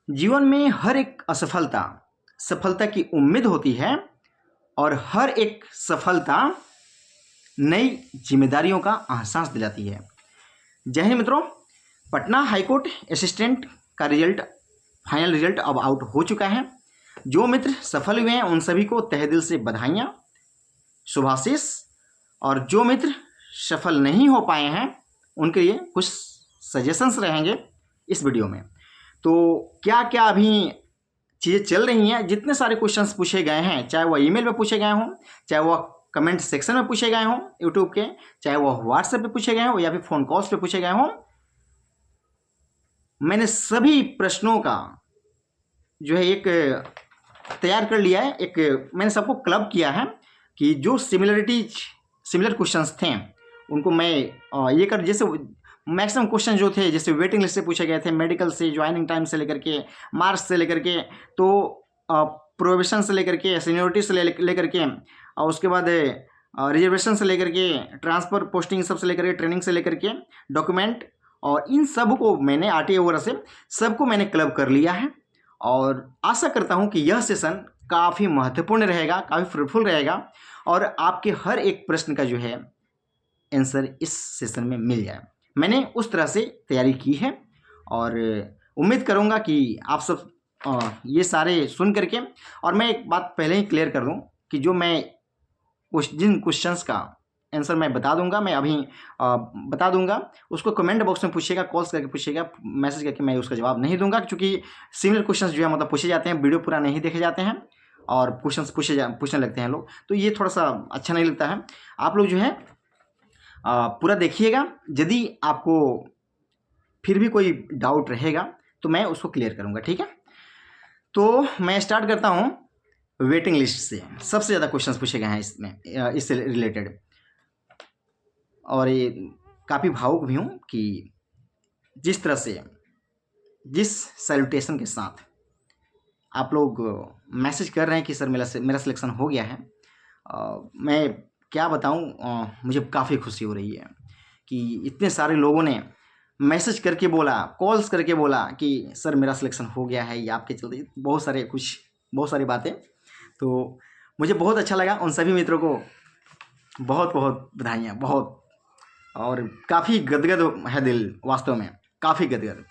जीवन में हर एक असफलता सफलता की उम्मीद होती है और हर एक सफलता नई जिम्मेदारियों का एहसास दिलाती है। जय हिंद मित्रों, पटना हाईकोर्ट असिस्टेंट का फाइनल रिजल्ट अब आउट हो चुका है। जो मित्र सफल हुए हैं उन सभी को तहे दिल से बधाइयाँ, शुभाशीष। और जो मित्र सफल नहीं हो पाए हैं उनके लिए कुछ सजेशंस रहेंगे इस वीडियो में। तो क्या क्या अभी चीज़ें चल रही हैं, जितने सारे क्वेश्चंस पूछे गए हैं, चाहे वह ईमेल में पूछे गए हों, चाहे वह कमेंट सेक्शन में पूछे गए हों यूट्यूब के, चाहे वह व्हाट्सएप पे पूछे गए हों या फिर फ़ोन कॉल्स पे पूछे गए हों, मैंने सभी प्रश्नों का जो है एक तैयार कर लिया है। एक मैंने सबको क्लब किया है कि जो सिमिलर क्वेश्चंस थे उनको मैं ये कर, जैसे मैक्सिमम क्वेश्चन जो थे जैसे वेटिंग लिस्ट से पूछे गए थे, मेडिकल से, ज्वाइनिंग टाइम से लेकर के, मार्क्स से लेकर के, तो प्रोविशन से लेकर के, सीनियोरिटी से लेकर के, और उसके बाद रिजर्वेशन से लेकर के, ट्रांसफ़र पोस्टिंग सब से लेकर के, ट्रेनिंग से लेकर के, डॉक्यूमेंट, और इन सब को मैंने RTA वगैरह से सबको मैंने क्लब कर लिया है। और आशा करता हूं कि यह सेशन काफ़ी महत्वपूर्ण रहेगा, काफ़ी फ्रूटफुल रहेगा और आपके हर एक प्रश्न का जो है आंसर इस सेशन में मिल जाए। मैंने उस तरह से तैयारी की है और उम्मीद करूंगा कि आप सब ये सारे सुन करके, और मैं एक बात पहले ही क्लियर कर दूं कि जो मैं जिन क्वेश्चंस का आंसर मैं बता दूंगा, मैं अभी बता दूंगा, उसको कमेंट बॉक्स में पूछिएगा, कॉल्स करके पूछिएगा, मैसेज करके, मैं उसका जवाब नहीं दूंगा, क्योंकि सिमिलर क्वेश्चंस जो है मतलब पूछे जाते हैं, वीडियो पूरा नहीं देखे जाते हैं और क्वेश्चंस पूछने लगते हैं लोग, तो ये थोड़ा सा अच्छा नहीं लगता है। आप लोग जो है पूरा देखिएगा। यदि आपको फिर भी कोई डाउट रहेगा तो मैं उसको क्लियर करूँगा, ठीक है। तो मैं स्टार्ट करता हूँ वेटिंग लिस्ट से। सबसे ज़्यादा क्वेश्चंस पूछे गए हैं इसमें, इससे रिलेटेड, और ये काफ़ी भावुक भी हूँ कि जिस तरह से, जिस सैल्यूटेशन के साथ आप लोग मैसेज कर रहे हैं कि सर मेरा सिलेक्शन हो गया है, मैं क्या बताऊँ, मुझे काफ़ी खुशी हो रही है कि इतने सारे लोगों ने मैसेज करके बोला, कॉल्स करके बोला कि सर मेरा सिलेक्शन हो गया है, ये आपके चलते, बहुत सारी बातें। तो मुझे बहुत अच्छा लगा। उन सभी मित्रों को बहुत बहुत बधाइयाँ, बहुत, और काफ़ी गदगद है दिल, वास्तव में काफ़ी गदगद।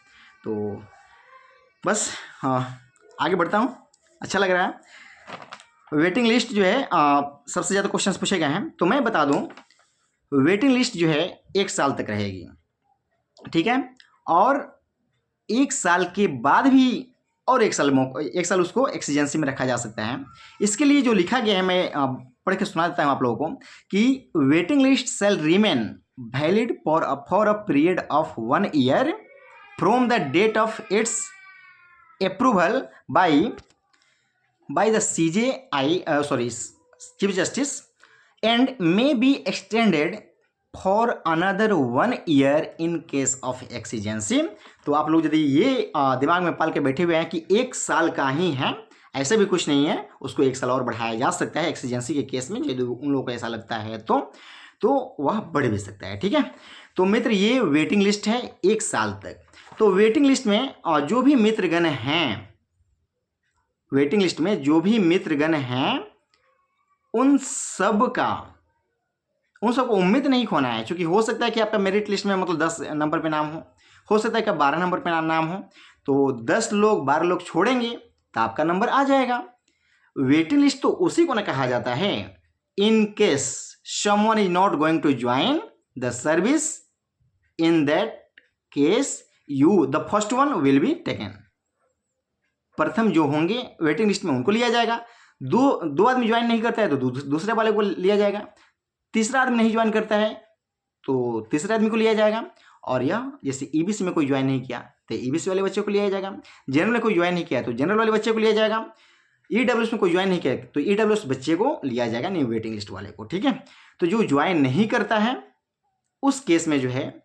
तो बस आगे बढ़ता हूँ, अच्छा लग रहा है। वेटिंग लिस्ट जो है सबसे ज़्यादा क्वेश्चंस पूछे गए हैं, तो मैं बता दूँ वेटिंग लिस्ट जो है 1 साल तक रहेगी, ठीक है। और 1 साल के बाद भी और 1 साल उसको एक्सीजेंसी में रखा जा सकता है। इसके लिए जो लिखा गया है मैं पढ़ के सुना देता हूँ आप लोगों को कि waiting list shall remain valid for a period of 1 year from the date of its approval by the Chief Justice, and may be extended for another 1 year in case of exigency। तो आप लोग यदि ये दिमाग में पाल के बैठे हुए हैं कि 1 साल का ही है, ऐसे भी कुछ नहीं है, उसको 1 साल और बढ़ाया जा सकता है एक्सीजेंसी के केस में, यदि उन लोगों को ऐसा लगता है तो वह बढ़ भी सकता है, ठीक है। तो मित्र, ये वेटिंग लिस्ट है 1 साल तक। तो वेटिंग लिस्ट में जो भी मित्रगण हैं, वेटिंग लिस्ट में जो भी मित्रगण हैं, उन सबको उम्मीद नहीं खोना है, क्योंकि हो सकता है कि आपका मेरिट लिस्ट में मतलब 10 नंबर पे नाम हो सकता है कि 12 नंबर पे नाम हो, तो 10 लोग 12 लोग छोड़ेंगे तो आपका नंबर आ जाएगा। वेटिंग लिस्ट तो उसी को ना कहा जाता है, in case someone is not going to join the service, in that case you the first one will be taken. प्रथम जो होंगे वेटिंग लिस्ट में उनको लिया जाएगा। दो आदमी ज्वाइन नहीं करता है तो दूसरे वाले को लिया जाएगा। तीसरा आदमी नहीं ज्वाइन करता है तो तीसरे आदमी को लिया जाएगा। और यह जैसे EBC में कोई ज्वाइन नहीं किया तो EBC वाले बच्चे को लिया जाएगा। जनरल में कोई ज्वाइन नहीं किया तो जनरल वाले बच्चे को लिया जाएगा। EWS में कोई ज्वाइन नहीं किया तो EWS बच्चे को लिया जाएगा, नहीं वेटिंग लिस्ट वाले को, ठीक है। तो जो ज्वाइन नहीं करता है उस केस में जो है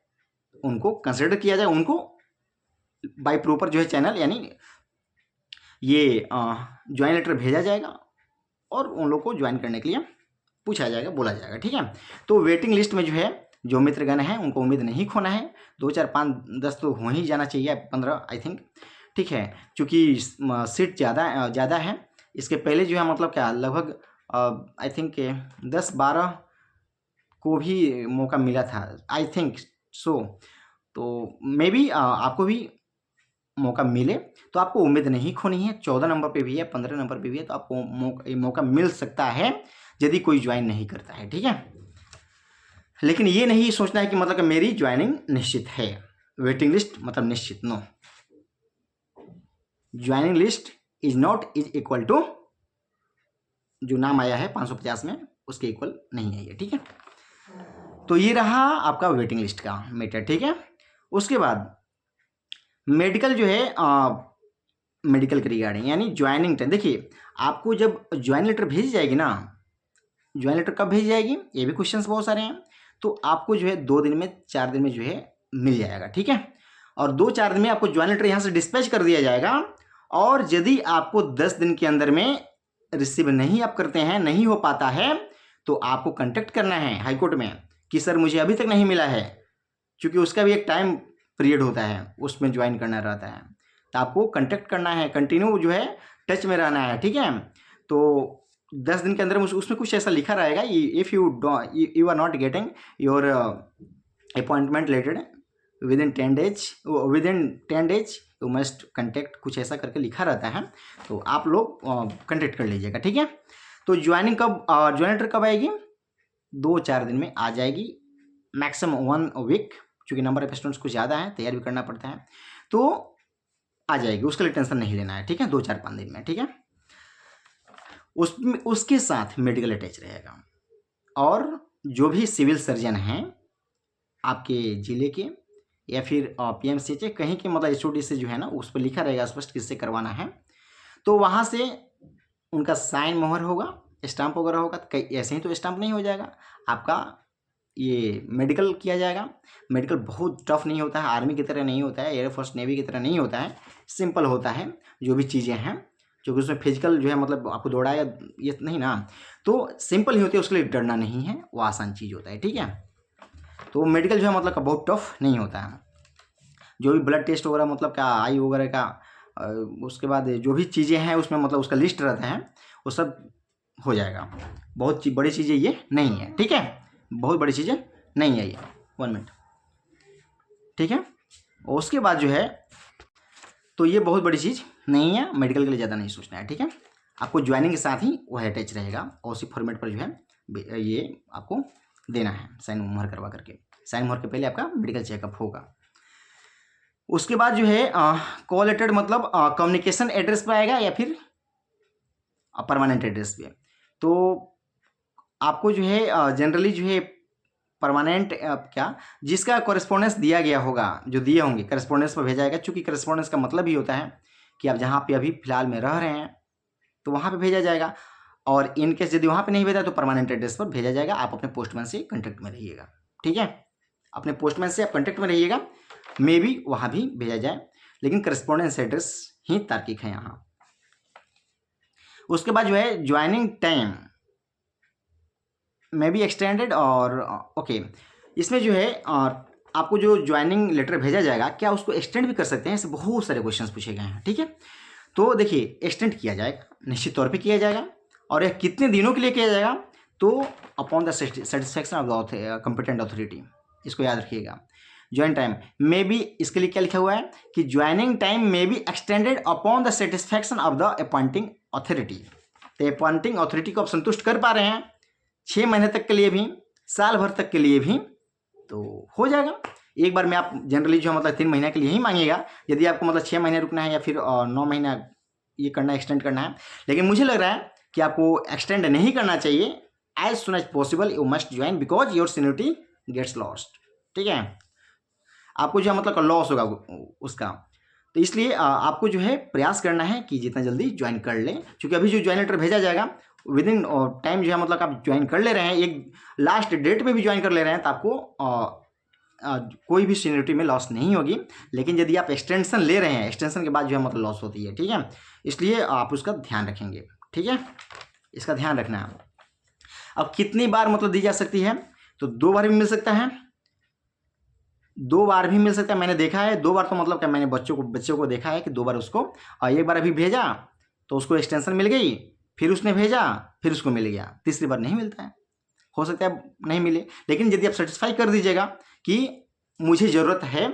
उनको कंसिडर किया जाए, उनको बाय प्रॉपर जो है चैनल, यानी ये ज्वाइन लेटर भेजा जाएगा और उन लोग को ज्वाइन करने के लिए पूछा जाएगा, बोला जाएगा, ठीक है। तो वेटिंग लिस्ट में जो है जो मित्रगण हैं उनको उम्मीद नहीं खोना है। 2 4 5 10 तो हो ही जाना चाहिए, 15 आई थिंक, ठीक है, चूँकि सीट ज़्यादा है, इसके पहले जो है मतलब क्या लगभग आई थिंक 10-12 को भी मौका मिला था, आई थिंक सो। तो मे बी आपको भी मौका मिले, तो आपको उम्मीद नहीं खोनी है। 14 नंबर पे भी है, 15 नंबर पे भी है, तो आपको मौका मिल सकता है यदि कोई ज्वाइन नहीं करता है, ठीक है। लेकिन ये नहीं सोचना है कि मतलब कि मेरी ज्वाइनिंग निश्चित है, वेटिंग लिस्ट मतलब निश्चित, no. Joining list is not is equal to जो नाम आया है 550 में उसके इक्वल नहीं है ये, ठीक है। तो ये रहा आपका वेटिंग लिस्ट का मैटर, ठीक है। उसके बाद मेडिकल जो है मेडिकल के रिगार्डिंग, यानी ज्वाइनिंग टाइम। देखिए, आपको जब ज्वाइन लेटर भेजी जाएगी ना, ज्वाइन लेटर कब भेजी जाएगी, ये भी क्वेश्चंस बहुत सारे हैं। तो आपको जो है 2 दिन में 4 दिन में जो है मिल जाएगा, ठीक है। और 2-4 दिन में आपको ज्वाइन लेटर यहाँ से डिस्पैच कर दिया जाएगा। और यदि आपको 10 दिन के अंदर में रिसीव नहीं आप करते हैं, नहीं हो पाता है, तो आपको कंटेक्ट करना है हाईकोर्ट में कि सर मुझे अभी तक नहीं मिला है, क्योंकि उसका भी एक टाइम पीरियड होता है, उसमें ज्वाइन करना रहता है। तो आपको कांटेक्ट करना है, कंटिन्यू जो है टच में रहना है, ठीक है। तो 10 दिन के अंदर उसमें कुछ ऐसा लिखा रहेगा, if you are not getting your appointment letter within 10 days you must contact, कुछ ऐसा करके लिखा रहता है। तो आप लोग कंटेक्ट कर लीजिएगा, ठीक है। तो ज्वाइनिंग कब, ज्वाइन लेटर कब आएगी, 2-4 दिन में आ जाएगी, मैक्सिमम 1 वीक, क्योंकि नंबर ऑफ स्टूडेंट्स कुछ ज़्यादा है, तैयार भी करना पड़ता है, तो आ जाएगी, उसके लिए टेंशन नहीं लेना है, ठीक है। 2-4-5 दिन में, ठीक है। उसके साथ मेडिकल अटैच रहेगा। और जो भी सिविल सर्जन हैं आपके ज़िले के या फिर PMCH कहीं के, मतलब HOD से जो है ना, उस पर लिखा रहेगा स्पष्ट किससे करवाना है, तो वहाँ से उनका साइन मोहर होगा, स्टाम्प वगैरह होगा। कहीं ऐसे ही तो स्टाम्प नहीं हो जाएगा, आपका ये मेडिकल किया जाएगा। मेडिकल बहुत टफ नहीं होता है, आर्मी की तरह नहीं होता है, एयरफोर्स नेवी की तरह नहीं होता है, सिंपल होता है। जो भी चीज़ें हैं, क्योंकि उसमें फिजिकल जो है मतलब आपको दौड़ाया ये नहीं ना, तो सिंपल ही होती है, उसके लिए डरना नहीं है, वो आसान चीज़ होता है, ठीक है। तो मेडिकल जो है मतलब बहुत टफ नहीं होता है। जो भी ब्लड टेस्ट वगैरह मतलब क्या आई वगैरह का, उसके बाद जो भी चीज़ें हैं उसमें मतलब उसका लिस्ट रहता है, वो सब हो जाएगा। बहुत बड़ी चीज़ें ये नहीं है, ठीक है, बहुत बड़ी चीज़ें नहीं है ये। 1 मिनट, ठीक है। उसके बाद जो है, तो ये बहुत बड़ी चीज़ नहीं है, मेडिकल के लिए ज़्यादा नहीं सोचना है, ठीक है। आपको ज्वाइनिंग के साथ ही वह अटैच रहेगा, और उसी फॉर्मेट पर जो है ये आपको देना है, साइन मोहर करवा करके। साइन मोहर के पहले आपका मेडिकल चेकअप होगा। उसके बाद जो है कॉल लेटर, मतलब कम्युनिकेशन एड्रेस पे आएगा या फिर परमानेंट एड्रेस पे। तो आपको जो है जनरली जो है परमानेंट क्या, जिसका कॉरेस्पॉन्डेंस दिया गया होगा, जो दिए होंगे कॉरेस्पॉन्डेंस पर भेजा जाएगा। चूँकि कॉरेस्पॉन्डेंस का मतलब ही होता है कि आप जहाँ पे अभी फ़िलहाल में रह रहे हैं तो वहाँ पे भेजा जाएगा। और इन केस यदि वहाँ पे नहीं भेजा तो परमानेंट एड्रेस पर भेजा जाएगा। आप अपने पोस्टमैन से कॉन्टेक्ट में रहिएगा, ठीक है। अपने पोस्टमैन से आप कॉन्टेक्ट में रहिएगा, मे बी वहाँ भी भेजा जाए, लेकिन कॉरेस्पॉन्डेंस एड्रेस ही तार्किक है यहाँ। उसके बाद जो है ज्वाइनिंग टाइम में भी एक्सटेंडेड, और ओके, इसमें जो है आपको जो ज्वाइनिंग लेटर भेजा जाएगा, क्या उसको एक्सटेंड भी कर सकते हैं, ऐसे बहुत सारे क्वेश्चंस पूछे गए हैं, ठीक है। तो देखिए, एक्सटेंड किया जाएगा, निश्चित तौर पे किया जाएगा। और यह कितने दिनों के लिए किया जाएगा, तो upon the satisfaction of the competent authority, इसको याद रखिएगा। ज्वाइन टाइम मे बी, इसके लिए क्या लिखा हुआ है कि joining time may be extended upon the satisfaction of the appointing authority. तो अपॉइंटिंग अथॉरिटी को आप संतुष्ट कर पा रहे हैं 6 महीने तक के लिए भी, साल भर तक के लिए भी, तो हो जाएगा। एक बार में आप जनरली जो मतलब 3 महीने के लिए ही मांगिएगा, यदि आपको मतलब 6 महीने रुकना है या फिर 9 महीना ये करना है, एक्सटेंड करना है। लेकिन मुझे लग रहा है कि आपको एक्सटेंड नहीं करना चाहिए। As soon as possible you must join, because your seniority gets lost, ठीक है। आपको जो है मतलब लॉस होगा उसका, तो इसलिए आपको जो है प्रयास करना है कि जितना जल्दी ज्वाइन कर लें। क्योंकि अभी जो ज्वाइन लेटर भेजा जाएगा विद इन टाइम जो है मतलब आप ज्वाइन कर ले रहे हैं, एक लास्ट डेट में भी ज्वाइन कर ले रहे हैं, तो आपको कोई भी सीनियरिटी में लॉस नहीं होगी। लेकिन यदि आप एक्सटेंशन ले रहे हैं, एक्सटेंशन के बाद जो है मतलब लॉस होती है, ठीक है। इसलिए आप उसका ध्यान रखेंगे, ठीक है, इसका ध्यान रखना है। अब कितनी बार मतलब दी जा सकती है, तो 2 बार भी मिल सकता है, 2 बार भी मिल सकता है, मैंने देखा है 2 बार, तो मतलब क्या मैंने बच्चों को देखा है कि 2 बार उसको, और एक बार अभी भेजा तो उसको एक्सटेंशन मिल गई, फिर उसने भेजा फिर उसको मिल गया, तीसरी बार नहीं मिलता है। हो सकता है नहीं मिले, लेकिन यदि आप सेटिस्फाई कर दीजिएगा कि मुझे ज़रूरत है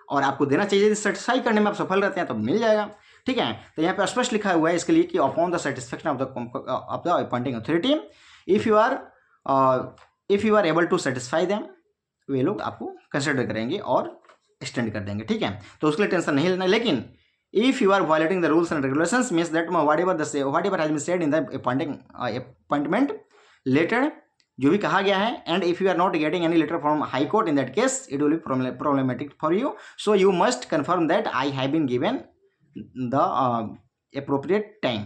और आपको देना चाहिए, यदि सेटिस्फाई करने में आप सफल रहते हैं तो मिल जाएगा। ठीक है, तो यहाँ पे स्पष्ट लिखा हुआ है इसके लिए कि upon the satisfaction of the appointing authority if you are able to satisfy them, वे लोग आपको कंसिडर करेंगे और एक्सटेंड कर देंगे। ठीक है, तो उसके लिए टेंशन नहीं लेना। लेकिन if you are violating the rules and regulations means that whatever has been said in the appointment letter, जो भी कहा गया है, and if you are not getting any letter from high court in that case it will be problematic for you, so you must confirm that I have been given the appropriate time.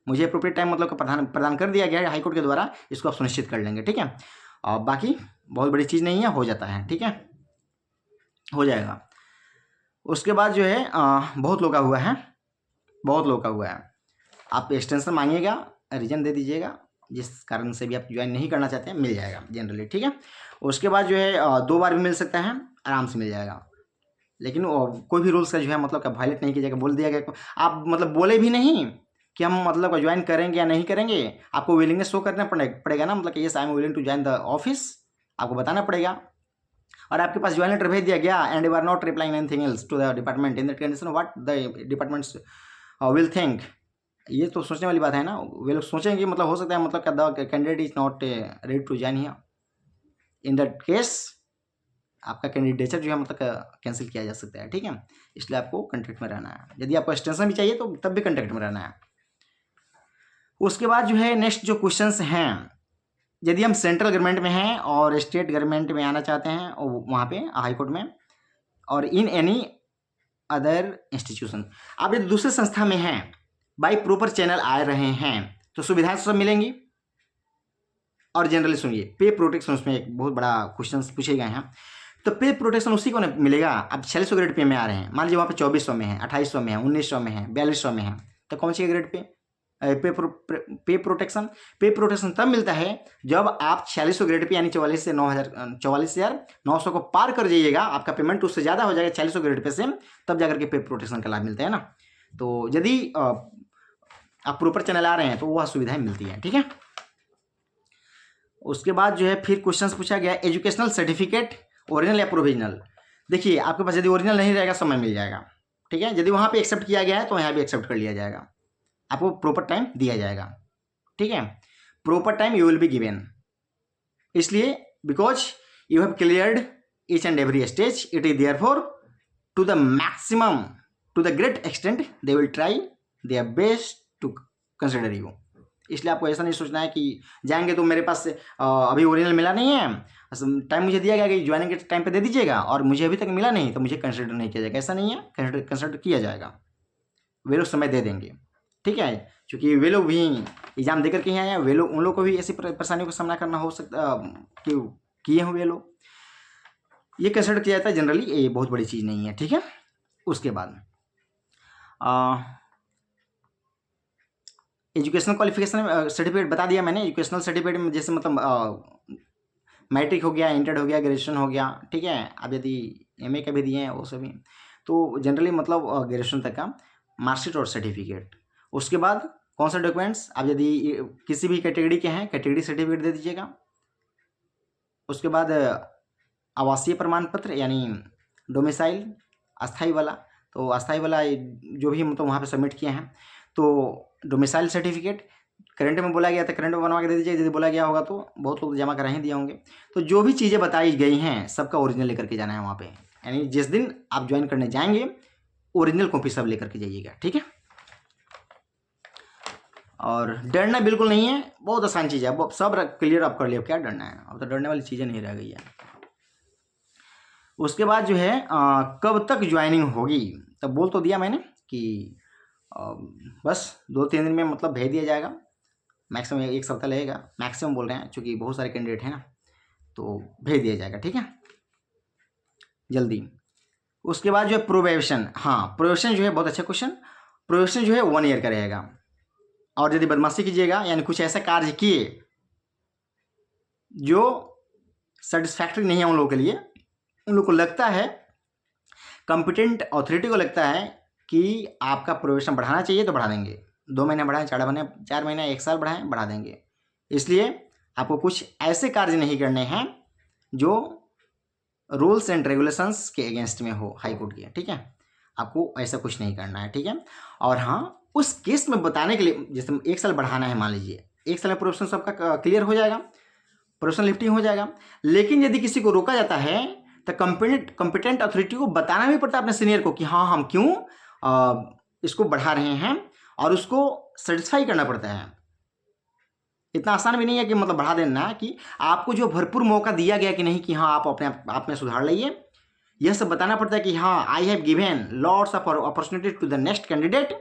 मुझे appropriate time मतलब प्रदान कर दिया गया है high court के द्वारा, इसको आप सुनिश्चित कर लेंगे। ठीक है, और बाकी बहुत बड़ी चीज़ नहीं है, हो जाता है। ठीक है, हो जाएगा। उसके बाद जो है बहुत लोग का हुआ है, बहुत लोग का हुआ है। आप एक्सटेंशन मांगिएगा, रीजन दे दीजिएगा जिस कारण से भी आप ज्वाइन नहीं करना चाहते हैं, मिल जाएगा जनरली। ठीक है, उसके बाद जो है 2 बार भी मिल सकता है, आराम से मिल जाएगा। लेकिन कोई भी रूल्स का जो है मतलब का वायलेट नहीं कीजिएगा। बोल दिया गया, आप मतलब बोले भी नहीं कि हम मतलब ज्वाइन करेंगे या नहीं करेंगे, आपको विलिंगनेस शो करना पड़ेगा ना, मतलब कि yes I am willing to join the office, आपको बताना पड़ेगा। और आपके पास ज्वाइन लेटर भेज दिया गया and you are not replying anything else to the department, in that condition what the departments will think. ये तो सोचने वाली बात है ना, वे लोग सोचेंगे मतलब हो सकता है मतलब the candidate is not ready to join here, in that case आपका कैंडिडेचर जो है मतलब कैंसिल किया जा सकता है। ठीक है, इसलिए आपको कॉन्टैक्ट में रहना है। यदि आपको एक्सटेंशन भी चाहिए तो तब भी कॉन्टैक्ट में रहना है। उसके बाद जो है नेक्स्ट जो क्वेश्चंस हैं, यदि हम सेंट्रल गवर्नमेंट में हैं और स्टेट गवर्नमेंट में आना चाहते हैं और वहाँ पे हाई कोर्ट में, और इन एनी अदर इंस्टीट्यूशन, आप यदि दूसरे संस्था में हैं, बाई प्रॉपर चैनल आ रहे हैं, तो सुविधाएं सब मिलेंगी। और जनरली सुनिए, पे प्रोटेक्शन उसमें एक बहुत बड़ा क्वेश्चन पूछे गए हैं। तो पे प्रोटेक्शन उसी को मिलेगा। अब 4600 ग्रेड पे में आ रहे हैं, मान लीजिए वहाँ पे 2400 में है, 2800 में है, 1900 में है, 4200 में है, तो कौन सी ग्रेड पे पे प्रोटेक्शन तब मिलता है जब आप 4600 ग्रेड पे यानी 44,900 को पार कर जाइएगा, आपका पेमेंट उससे ज़्यादा हो जाएगा 4600 ग्रेड पे से, तब जाकर के पे प्रोटेक्शन का लाभ मिलता है ना। तो यदि आप प्रॉपर चैनल आ रहे हैं तो वह सुविधाएं मिलती हैं। ठीक है, उसके बाद जो है फिर क्वेश्चंस पूछा गया, एजुकेशनल सर्टिफिकेट ओरिजिनल या प्रोविजनल। देखिए आपके पास यदि ओरिजिनल नहीं रहेगा समय मिल जाएगा। ठीक है, यदि वहाँ पे एक्सेप्ट किया गया है तो यहाँ भी एक्सेप्ट कर लिया जाएगा, आपको प्रॉपर टाइम दिया जाएगा। ठीक है, proper time you will be given, इसलिए because you have cleared each and every stage, it is therefore to the maximum, to the great extent they will try their best to consider you. इसलिए आपको ऐसा नहीं सोचना है कि जाएंगे तो मेरे पास अभी ओरिजिनल मिला नहीं है, टाइम मुझे दिया गया कि ज्वाइनिंग के टाइम पे दे दीजिएगा और मुझे अभी तक मिला नहीं तो मुझे कंसिडर नहीं किया जाएगा। ऐसा नहीं है, कंसिडर किया जाएगा, वे लोग समय दे देंगे। ठीक है, क्योंकि वे लोग भी एग्जाम देकर के ही आए हैं, वे लोग, उन लोग को भी ऐसी परेशानियों का सामना करना हो सकता कि किए हुए लोग, ये कंसिडर किया जाता है जनरली, ये बहुत बड़ी चीज़ नहीं है। ठीक है, उसके बाद एजुकेशनल क्वालिफिकेशन सर्टिफिकेट बता दिया मैंने। एजुकेशनल सर्टिफिकेट में जैसे मतलब मैट्रिक हो गया, इंटर हो गया, ग्रेजुएशन हो गया। ठीक है, अब यदि एमए का भी दिए हैं वो सभी, तो जनरली मतलब ग्रेजुएशन तक का मार्कशीट और सर्टिफिकेट। उसके बाद कौन सा डॉक्यूमेंट्स, अब यदि किसी भी कैटेगरी के हैं कैटेगरी सर्टिफिकेट दे दीजिएगा। उसके बाद आवासीय प्रमाण पत्र यानी डोमिसाइल अस्थाई वाला, तो अस्थाई वाला जो भी मतलब वहाँ पे सबमिट किए हैं, तो डोमिसाइल सर्टिफिकेट करंट में बोला गया था करंट में बनवा के दे दीजिए, यदि बोला गया होगा तो बहुत लोग जमा करा ही दिए होंगे। तो जो भी चीज़ें बताई गई हैं सबका ओरिजिनल लेकर के जाना है वहाँ पे, यानी जिस दिन आप ज्वाइन करने जाएंगे ओरिजिनल कॉपी सब लेकर के जाइएगा। ठीक है, और डरना बिल्कुल नहीं है, बहुत आसान चीज़ है, अब सब क्लियर आप कर लिया, क्या डरना है, अब तो डरने वाली चीज़ें नहीं रह गई है। उसके बाद जो है कब तक ज्वाइनिंग होगी, तब बोल तो दिया मैंने कि बस 2-3 दिन में मतलब भेज दिया जाएगा, मैक्सिमम 1 सप्ताह लगेगा, मैक्सिमम बोल रहे हैं क्योंकि बहुत सारे कैंडिडेट हैं ना, तो भेज दिया जाएगा। ठीक है, जल्दी। उसके बाद जो है प्रोबेशन, हाँ प्रोबेशन जो है बहुत अच्छा क्वेश्चन, प्रोबेशन जो है 1 ईयर का रहेगा, और यदि बदमाशी कीजिएगा यानी कुछ ऐसा कार्य किए जो सेटिस्फैक्टरी नहीं है उन लोगों के लिए, उन लोग को लगता है कॉम्पिटेंट अथॉरिटी को लगता है कि आपका प्रोबेशन बढ़ाना चाहिए तो बढ़ा देंगे, 2 महीने बढ़ाएं, 4 महीने 1 साल बढ़ाएं, बढ़ा देंगे। इसलिए आपको कुछ ऐसे कार्य नहीं करने हैं जो रूल्स एंड रेगुलेशंस के अगेंस्ट में हो हाई कोर्ट के, ठीक है। आपको ऐसा कुछ नहीं करना है, ठीक है। और हाँ, उस केस में बताने के लिए, जैसे 1 साल बढ़ाना है, मान लीजिए 1 साल में प्रोबेशन सबका क्लियर हो जाएगा, प्रोबेशन लिफ्टिंग हो जाएगा। लेकिन यदि किसी को रोका जाता है तो कॉम्पिटेंट अथॉरिटी को बताना भी पड़ता है अपने सीनियर को कि हाँ हम क्यों इसको बढ़ा रहे हैं, और उसको सेटिस्फाई करना पड़ता है। इतना आसान भी नहीं है कि मतलब बढ़ा देना, कि आपको जो भरपूर मौका दिया गया कि नहीं कि हाँ आप अपने आप में सुधार लाइए, यह सब बताना पड़ता है कि हाँ I have given lots of opportunity to the next candidate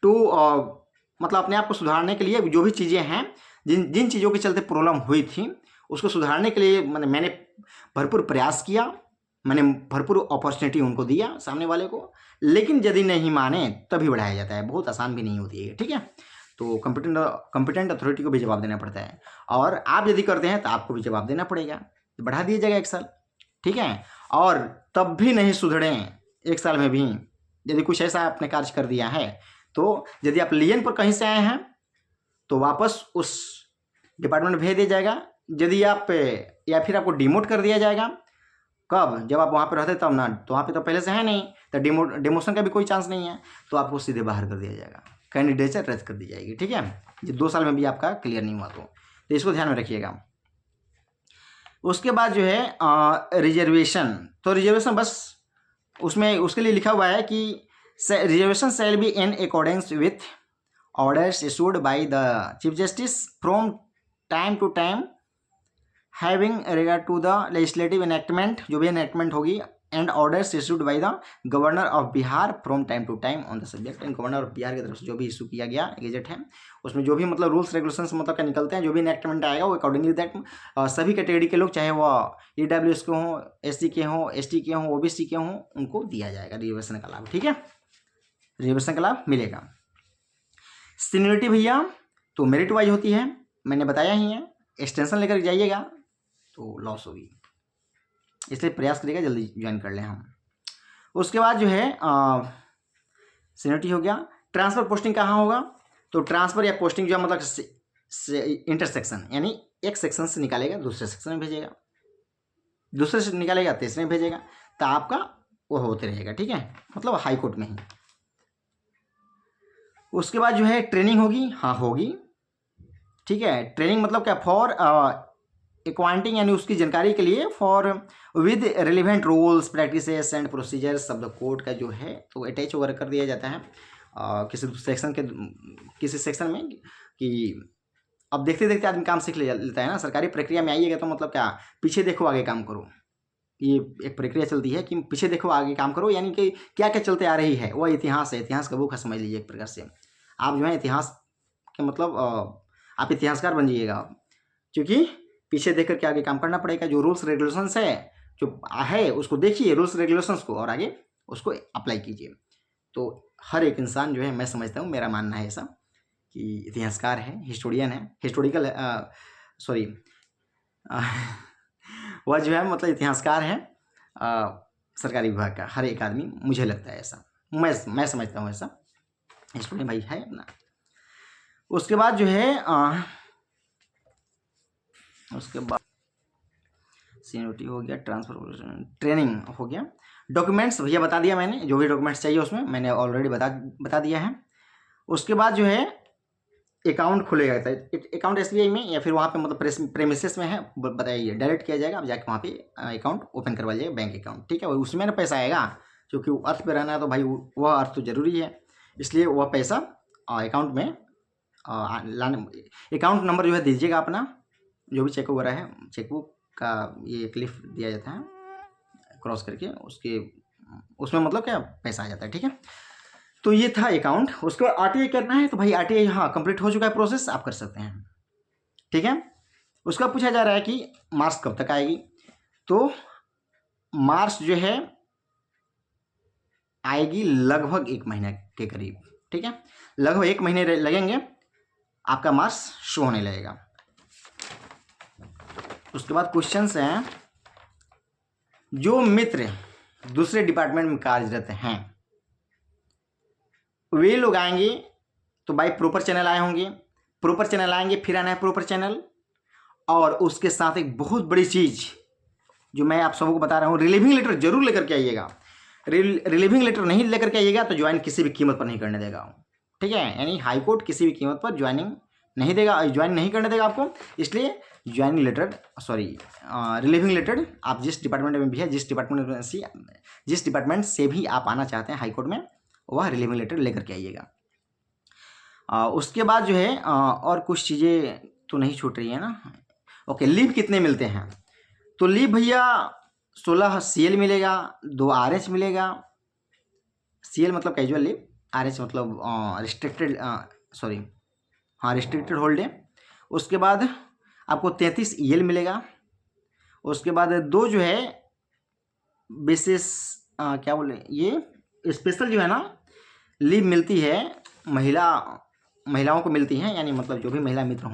to मतलब अपने आप को सुधारने के लिए जो भी चीज़ें हैं, जिन चीज़ों के चलते प्रॉब्लम हुई थी उसको सुधारने के लिए मैंने भरपूर प्रयास किया, मैंने भरपूर अपॉर्चुनिटी उनको दिया सामने वाले को। लेकिन यदि नहीं माने तभी बढ़ाया जाता है, बहुत आसान भी नहीं होती है, ठीक है। तो कॉम्पिटेंट अथॉरिटी को भी जवाब देना पड़ता है, और आप यदि करते हैं तो आपको भी जवाब देना पड़ेगा, तो बढ़ा दिया जाएगा 1 साल, ठीक है। और तब भी नहीं सुधरे 1 साल में भी यदि कुछ ऐसा आपने कार्य कर दिया है, तो यदि आप लियन पर कहीं से आए हैं तो वापस उस डिपार्टमेंट में भेज दिया जाएगा। यदि आप या फिर आपको डिमोट कर दिया जाएगा, कब, जब आप वहाँ पर रहते तब ना, तो वहाँ पे तो पहले से है नहीं, तो डिमोशन का भी कोई चांस नहीं है, तो आपको सीधे बाहर कर दिया जाएगा, कैंडिडेचर रद्द कर दी जाएगी, ठीक है। ये 2 साल में भी आपका क्लियर नहीं हुआ तो इसको ध्यान में रखिएगा। उसके बाद जो है रिजर्वेशन, तो रिजर्वेशन बस उसमें उसके लिए लिखा हुआ है कि reservation shall be in accordance with orders issued by the chief justice from time to time having regard to the legislative enactment, जो भी एनेक्टमेंट होगी, and orders issued by the governor of Bihar from time to time on the subject. And governor of Bihar की तरफ से जो भी issue किया गया गेजेट है, उसमें जो भी मतलब रूल्स रेगुलेशंस मतलब क्या निकलते हैं, जो भी एनेक्टमेंट आएगा वो अकॉर्डिंगली दैट सभी कैटेगरी के लोग, चाहे वो EWS के हों, SC के हों, ST के हों, OBC के हों, उनको दिया जाएगा रिजर्वेशन का लाभ, ठीक है। रिजर्वेशन का लाभ मिलेगा। सीनियरिटी भैया तो मेरिट वाइज होती है, मैंने बताया ही है, एक्सटेंशन लेकर जाइएगा तो लॉस होगी, इसलिए प्रयास करिएगा जल्दी ज्वाइन कर लें हम। उसके बाद जो है सीनियरिटी हो गया। ट्रांसफ़र पोस्टिंग कहाँ होगा, तो ट्रांसफ़र या पोस्टिंग जो है मतलब इंटरसेक्शन, यानी एक सेक्शन से निकालेगा दूसरे सेक्शन में भेजेगा, दूसरे से निकालेगा तीसरे में भेजेगा, तो आपका वो होते रहेगा, ठीक है, मतलब हाई कोर्ट में ही। उसके बाद जो है ट्रेनिंग होगी, हाँ होगी, ठीक है। ट्रेनिंग मतलब क्या, फॉर एक्वाइंटिंग, यानी उसकी जानकारी के लिए, for with relevant rules practices and procedures of the court का जो है तो अटैच वगैरह कर दिया जाता है किसी सेक्शन में, कि अब देखते देखते आदमी काम सीख लेता है ना। सरकारी प्रक्रिया में आइएगा तो मतलब क्या, पीछे देखो आगे काम करो, ये एक प्रक्रिया चलती है कि पीछे देखो आगे काम करो, यानी कि क्या क्या चलते आ रही है, वह इतिहास है, इतिहास का बुक है, समझ लीजिए एक प्रकार से। आप जो है इतिहास के मतलब आप इतिहासकार बन जाइएगा, क्योंकि पीछे देख कर के आगे काम करना पड़ेगा। जो रूल्स रेगुलेशंस है जो है उसको देखिए, रूल्स रेगुलेशंस को, और आगे उसको अप्लाई कीजिए। तो हर एक इंसान जो है, मैं समझता हूँ, मेरा मानना है ऐसा कि इतिहासकार है, हिस्टोरियन है, हिस्टोरिकल सॉरी वह जो है मतलब इतिहासकार है सरकारी विभाग का, हर एक आदमी, मुझे लगता है ऐसा, मैं समझता हूँ ऐसा, हिस्टोरियन भाई है अपना। उसके बाद जो है उसके बाद सीनियरिटी हो गया, ट्रांसफर, ट्रेनिंग हो गया। डॉक्यूमेंट्स भैया बता दिया मैंने, जो भी डॉक्यूमेंट्स चाहिए उसमें मैंने ऑलरेडी बता दिया है। उसके बाद जो है अकाउंट खुलेगा, अकाउंट SBI में या फिर वहाँ पे मतलब प्रेमिसेस में है, बताइए, डायरेक्ट किया जाएगा, आप जाके वहाँ पे अकाउंट ओपन करवा लीजिएगा, बैंक अकाउंट, ठीक है। और उसमें ना पैसा आएगा, क्योंकि अर्थ पे रहना है तो भाई वह अर्थ तो जरूरी है, इसलिए वह पैसा अकाउंट में लाने, अकाउंट नंबर जो है दीजिएगा अपना, जो भी चेक वगैरह है, चेकबुक का ये क्लिप दिया जाता है, क्रॉस करके उसके उसमें मतलब क्या पैसा आ जाता है, ठीक है। तो ये था अकाउंट। उसके बाद RTI करना है, तो भाई RTI हाँ कंप्लीट हो चुका है प्रोसेस, आप कर सकते हैं, ठीक है। उसका पूछा जा रहा है कि मार्क्स कब तक आएगी, तो मार्क्स जो है आएगी लगभग 1 महीने के करीब, ठीक है, लगभग 1 महीने लगेंगे, आपका मार्क्स शो होने लगेगा। उसके बाद क्वेश्चंस हैं जो मित्र दूसरे डिपार्टमेंट में कार्यरत हैं वे लोग आएंगे तो बाई प्रॉपर चैनल आए होंगे, प्रॉपर चैनल आएंगे, फिर आना है प्रॉपर चैनल। और उसके साथ एक बहुत बड़ी चीज़ जो मैं आप सबको बता रहा हूँ, रिलीविंग लेटर जरूर लेकर के आइएगा। रिलीविंग लेटर नहीं लेकर के आइएगा तो ज्वाइन किसी भी कीमत पर नहीं करने देगा, ठीक है। यानी हाई कोर्ट किसी भी कीमत पर ज्वाइनिंग नहीं देगा, ज्वाइन नहीं करने देगा आपको। इसलिए ज्वाइनिंग लेटर रिलीविंग लेटर आप जिस डिपार्टमेंट में भी है, जिस डिपार्टमेंट से भी आप आना चाहते हैं हाई कोर्ट में, वह रिलीविंग लेटर लेकर के आइएगा। उसके बाद जो है और कुछ चीज़ें तो नहीं छूट रही है ना। ओके, लीव कितने मिलते हैं? तो लीव भैया 16 CL मिलेगा, 2 RH मिलेगा। CL मतलब कैजुअल लीव, RH मतलब रिस्ट्रिक्टेड रिस्ट्रिक्टेड हॉलीडे। उसके बाद आपको 33 EL मिलेगा। उसके बाद 2 जो है विशेष क्या बोले, ये स्पेशल जो है ना लीव मिलती है, महिलाओं को मिलती हैं, यानी मतलब जो भी महिला मित्र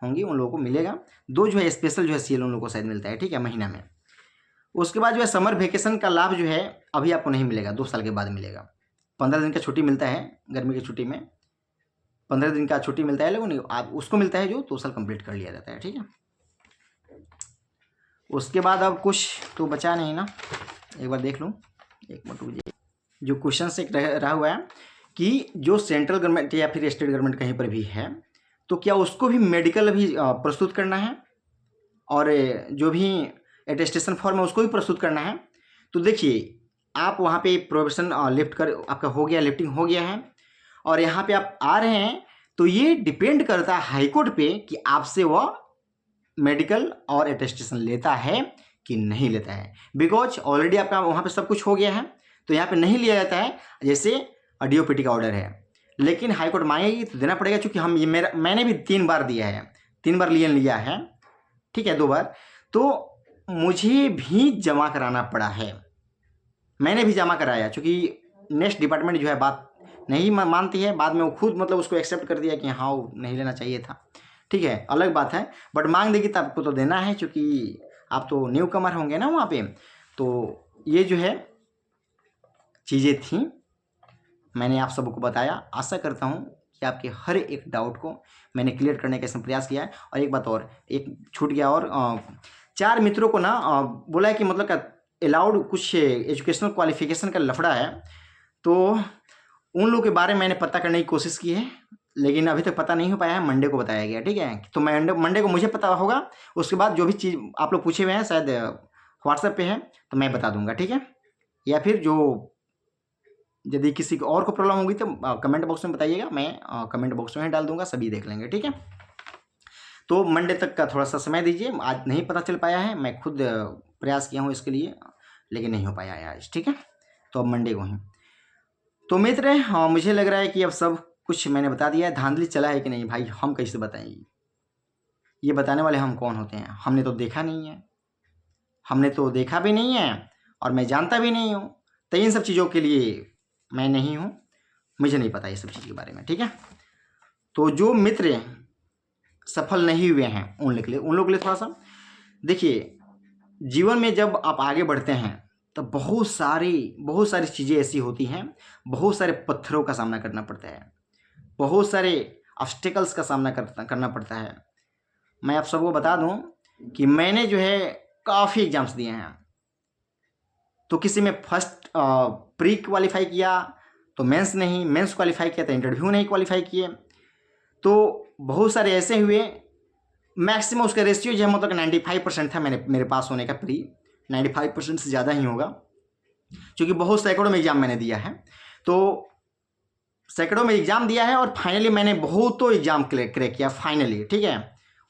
होंगी उन लोगों को मिलेगा। 2 जो है स्पेशल जो है CL उन लोगों को शायद मिलता है, ठीक है, महीना में। उसके बाद जो है समर वेकेशन का लाभ जो है अभी आपको नहीं मिलेगा, 2 साल के बाद मिलेगा। 15 दिन का छुट्टी मिलता है गर्मी की छुट्टी में, 15 दिन का छुट्टी मिलता है, लेकिन आप उसको मिलता है जो 2 साल कंप्लीट कर लिया जाता है, ठीक है। उसके बाद अब कुछ तो बचा नहीं ना, एक बार देख लूँ, एक मिनट रुकिए। जो क्वेश्चन एक रहा हुआ है कि जो सेंट्रल गवर्नमेंट या फिर स्टेट गवर्नमेंट कहीं पर भी है तो क्या उसको भी मेडिकल भी प्रस्तुत करना है, और जो भी अटेस्टेशन फॉर्म है उसको भी प्रस्तुत करना है। तो देखिए, आप वहाँ पे प्रोविजन लिफ्ट कर आपका हो गया, लिफ्टिंग हो गया है, और यहाँ पे आप आ रहे हैं, तो ये डिपेंड करता है हाईकोर्ट पे कि आपसे वह मेडिकल और अटेस्टेशन लेता है कि नहीं लेता है। बिकॉज ऑलरेडी आपका वहाँ पे सब कुछ हो गया है, तो यहाँ पे नहीं लिया जाता है। जैसे DOPT का ऑर्डर है, लेकिन हाईकोर्ट मांगेगी तो देना पड़ेगा, क्योंकि मैंने भी 3 बार दिया है, 3 बार लिया है, ठीक है, 2 बार, तो मुझे भी जमा कराना पड़ा है। मैंने भी जमा कराया, क्योंकि नेक्स्ट डिपार्टमेंट जो है बात नहीं मानती है, बाद में वो खुद मतलब उसको एक्सेप्ट कर दिया कि हाँ वो नहीं लेना चाहिए था, ठीक है, अलग बात है। बट मांग देगी तो आपको तो देना है, क्योंकि आप तो न्यू कमर होंगे ना वहाँ पे। तो ये जो है चीज़ें थी, मैंने आप सबको बताया। आशा करता हूँ कि आपके हर एक डाउट को मैंने क्लियर करने का इसमें प्रयास किया है। और एक बात और, एक छूट गया, और 4 मित्रों को ना बोला है कि मतलब अलाउड कुछ एजुकेशनल क्वालिफिकेशन का लफड़ा है, तो उन लोगों के बारे में मैंने पता करने की कोशिश की है, लेकिन अभी तक पता नहीं हो पाया है। मंडे को बताया गया, ठीक है, तो मंडे को मुझे पता होगा। उसके बाद जो भी चीज़ आप लोग पूछे हुए हैं शायद व्हाट्सएप पे है, तो मैं बता दूंगा, ठीक है। या फिर जो यदि किसी को और को प्रॉब्लम होगी तो कमेंट बॉक्स में बताइएगा, मैं कमेंट बॉक्स में डाल दूंगा, सभी देख लेंगे, ठीक है। तो मंडे तक का थोड़ा सा समय दीजिए, आज नहीं पता चल पाया है, मैं खुद प्रयास किया हूँ इसके लिए, लेकिन नहीं हो पाया है आज, ठीक है। तो अब मंडे को ही तो मित्र, हाँ, मुझे लग रहा है कि अब सब कुछ मैंने बता दिया है। धांधली चला है कि नहीं भाई, हम कैसे बताएंगे? ये बताने वाले हम कौन होते हैं? हमने तो देखा नहीं है, हमने तो देखा भी नहीं है, और मैं जानता भी नहीं हूँ। तो इन सब चीज़ों के लिए मैं नहीं हूँ, मुझे नहीं पता ये सब चीज़ के बारे में, ठीक है। तो जो मित्र सफल नहीं हुए हैं उन लोग के लिए थोड़ा सा देखिए, जीवन में जब आप आगे बढ़ते हैं तो बहुत सारी चीज़ें ऐसी होती हैं, बहुत सारे पत्थरों का सामना करना पड़ता है, बहुत सारे ऑब्स्टेकल्स का सामना करना पड़ता है। मैं आप सबको बता दूं कि मैंने जो है काफ़ी एग्जाम्स दिए हैं। तो किसी में फर्स्ट प्री क्वालिफाई किया तो मेंस नहीं, मेंस क्वालिफाई किया तो इंटरव्यू नहीं क्वालिफाई किए। तो बहुत सारे ऐसे हुए, मैक्सिमम उसका रेशियो जो है मतलब 95% था मेरे पास होने का, प्री 95% से ज़्यादा ही होगा, क्योंकि बहुत सैकड़ों में एग्ज़ाम मैंने दिया है। तो सैकड़ों में एग्ज़ाम दिया है, और फाइनली मैंने बहुतों एग्ज़ाम क्रैक किया फाइनली, ठीक है।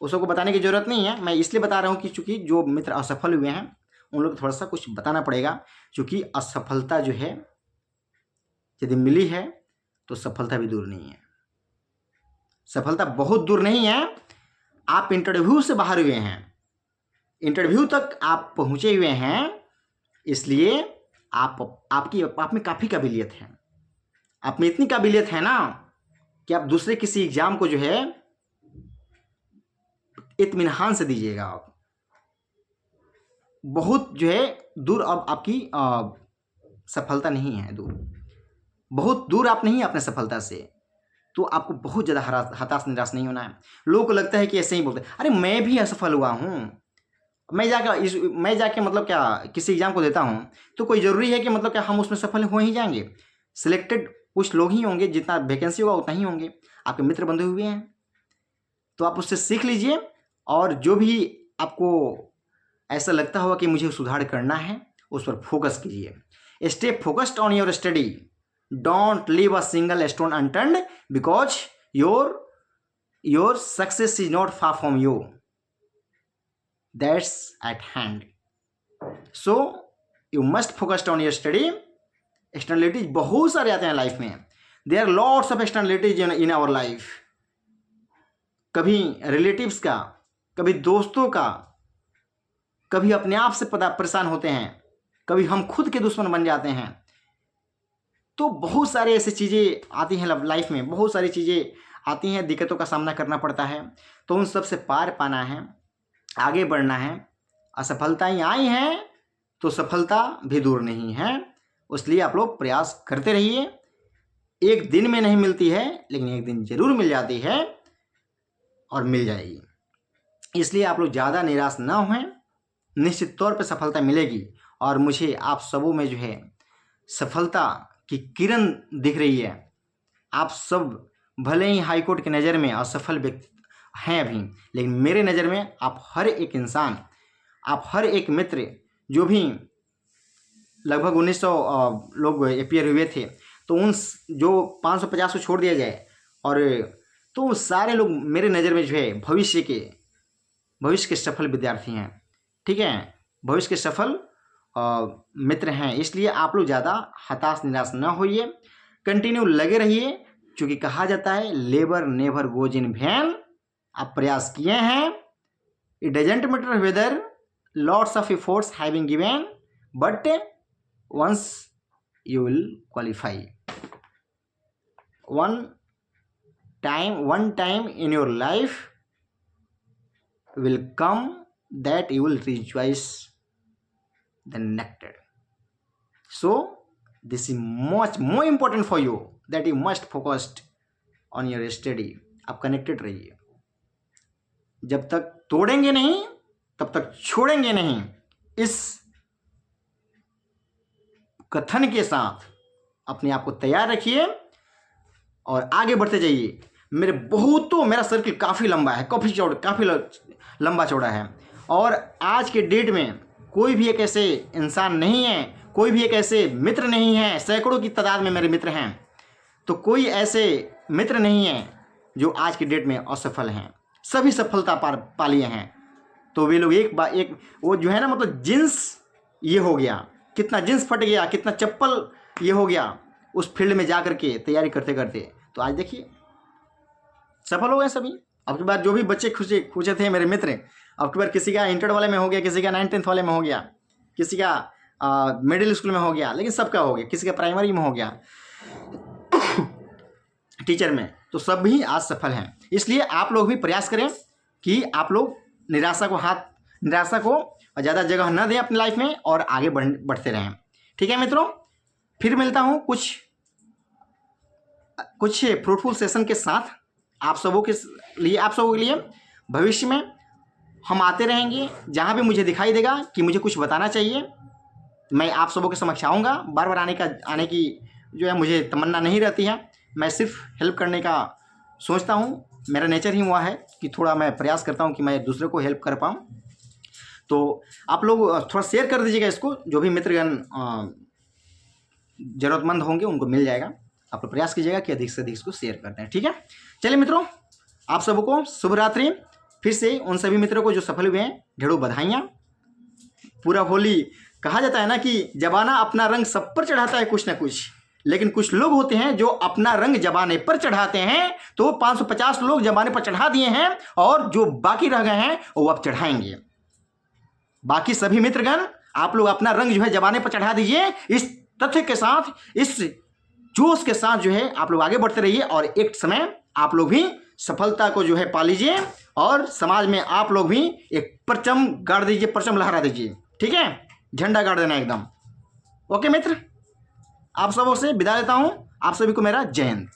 उसको बताने की ज़रूरत नहीं है, मैं इसलिए बता रहा हूँ कि चूँकि जो मित्र असफल हुए हैं उन लोग थोड़ा सा कुछ बताना पड़ेगा, क्योंकि असफलता जो है यदि मिली है तो सफलता भी दूर नहीं है, सफलता बहुत दूर नहीं है। आप इंटरव्यू से बाहर हुए हैं, इंटरव्यू तक आप पहुंचे हुए हैं, इसलिए आप में काफ़ी काबिलियत है, आप में इतनी काबिलियत है ना कि आप दूसरे किसी एग्जाम को जो है इत्मीनान से दीजिएगा आप। बहुत जो है दूर अब आपकी सफलता नहीं है, दूर, बहुत दूर आप नहीं हैं अपने सफलता से। तो आपको बहुत ज़्यादा हताश निराश नहीं होना है। लोगों को लगता है कि ऐसे ही बोलते हैं, अरे मैं भी असफल हुआ हूँ, मैं जाके मतलब क्या किसी एग्जाम को देता हूँ तो कोई ज़रूरी है कि मतलब क्या हम उसमें सफल हो ही जाएंगे? सिलेक्टेड कुछ लोग ही होंगे, जितना वैकेंसी होगा उतना ही होंगे। आपके मित्र बंधे हुए हैं, तो आप उससे सीख लीजिए, और जो भी आपको ऐसा लगता होगा कि मुझे सुधार करना है, उस पर फोकस कीजिए। Stay focused on your study, don't leave a single stone unturned, because your success is not far from you, that's at hand. So you must focused on your study. Externalities बहुत सारे आते हैं life में, there are lots of externalities in our life. कभी relatives का, कभी दोस्तों का, कभी अपने आप से परेशान होते हैं, कभी हम खुद के दुश्मन बन जाते हैं। तो बहुत सारी ऐसी चीज़ें आती हैं लाइफ में, बहुत सारी चीज़ें आती हैं, दिक्कतों का सामना करना पड़ता है। तो उन सब से पार पाना है, आगे बढ़ना है। असफलताएं आई हैं तो सफलता भी दूर नहीं है, इसलिए आप लोग प्रयास करते रहिए। एक दिन में नहीं मिलती है, लेकिन एक दिन जरूर मिल जाती है और मिल जाएगी। इसलिए आप लोग ज़्यादा निराश ना हों, निश्चित तौर पे सफलता मिलेगी। और मुझे आप सबों में जो है सफलता की किरण दिख रही है। आप सब भले ही हाईकोर्ट की नज़र में असफल व्यक्ति हैं अभी, लेकिन मेरे नज़र में आप हर एक इंसान, आप हर एक मित्र, जो भी लगभग 1900 लोग अपियर हुए थे, तो उन जो 550 को छोड़ दिया जाए, और तो सारे लोग मेरे नज़र में जो है भविष्य के सफल विद्यार्थी हैं, ठीक है, भविष्य के सफल मित्र हैं। इसलिए आप लोग ज़्यादा हताश निराश ना होइए, कंटिन्यू लगे रहिए, क्योंकि कहा जाता है labour never goes in vain. आप प्रयास किए हैं, it doesn't matter whether lots of efforts having given, but once you will qualify. one time in your life will come that you will rejoice the nectar. So this is much more important for you that you must focus on your study. आप connected रहिए, जब तक तोड़ेंगे नहीं तब तक छोड़ेंगे नहीं। इस कथन के साथ अपने आप को तैयार रखिए और आगे बढ़ते जाइए। मेरा सर्किल काफ़ी लंबा है, काफ़ी लंबा चौड़ा है, और आज के डेट में कोई भी एक ऐसे इंसान नहीं है, कोई भी एक ऐसे मित्र नहीं है, सैकड़ों की तादाद में मेरे मित्र हैं, तो कोई ऐसे मित्र नहीं है जो आज के डेट में असफल हैं। सभी सफलता पा लिए हैं। तो वे लोग एक वो जो है ना, मतलब जींस ये हो गया, कितना जींस फट गया, कितना चप्पल ये हो गया उस फील्ड में जा करके तैयारी करते करते, तो आज देखिए सफल हो गए सभी। अब की बार जो भी बच्चे खुशे थे मेरे मित्र, अब की बार किसी का इंटर वाले में हो गया, किसी का 9th-10th वाले में हो गया, किसी का मिडिल स्कूल में हो गया, लेकिन सबका हो गया, किसी का प्राइमरी में हो गया, टीचर में, तो सब भी आज सफल हैं। इसलिए आप लोग भी प्रयास करें कि आप लोग निराशा को ज़्यादा जगह न दें अपनी लाइफ में और आगे बढ़ते रहें। ठीक है मित्रों, फिर मिलता हूँ कुछ फ्रूटफुल सेशन के साथ आप सबों के लिए। भविष्य में हम आते रहेंगे, जहाँ भी मुझे दिखाई देगा कि मुझे कुछ बताना चाहिए, मैं आप सबों के समक्ष आऊँगा। बार बार आने की जो है मुझे तमन्ना नहीं रहती है, मैं सिर्फ हेल्प करने का सोचता हूँ। मेरा नेचर ही हुआ है कि थोड़ा मैं प्रयास करता हूँ कि मैं दूसरे को हेल्प कर पाऊँ। तो आप लोग थोड़ा शेयर कर दीजिएगा इसको, जो भी मित्रगण ज़रूरतमंद होंगे उनको मिल जाएगा। आप लोग प्रयास कीजिएगा कि अधिक से अधिक इसको शेयर करते हैं। ठीक है, चलिए मित्रों, आप सबको शुभ रात्रि। फिर से उन सभी मित्रों को जो सफल हुए हैं ढेरों बधाइयाँ। पूरा होली कहा जाता है ना कि जबाना अपना रंग सब पर चढ़ाता है कुछ ना कुछ, लेकिन कुछ लोग होते हैं जो अपना रंग जबाने पर चढ़ाते हैं। तो 550 लोग जबाने पर चढ़ा दिए हैं, और जो बाकी रह गए हैं वो अब चढ़ाएंगे। बाकी सभी मित्रगण आप लोग अपना रंग जो है जबाने पर चढ़ा दीजिए। इस तथ्य के साथ, इस जोश के साथ जो है आप लोग आगे बढ़ते रहिए, और एक समय आप लोग भी सफलता को जो है पा लीजिए, और समाज में आप लोग भी एक परचम गाड़ दीजिए, परचम लहरा दीजिए। ठीक है, झंडा गाड़ देना एकदम। ओके मित्र, आप सबों से विदा लेता हूँ। आप सभी को मेरा जय हिंद।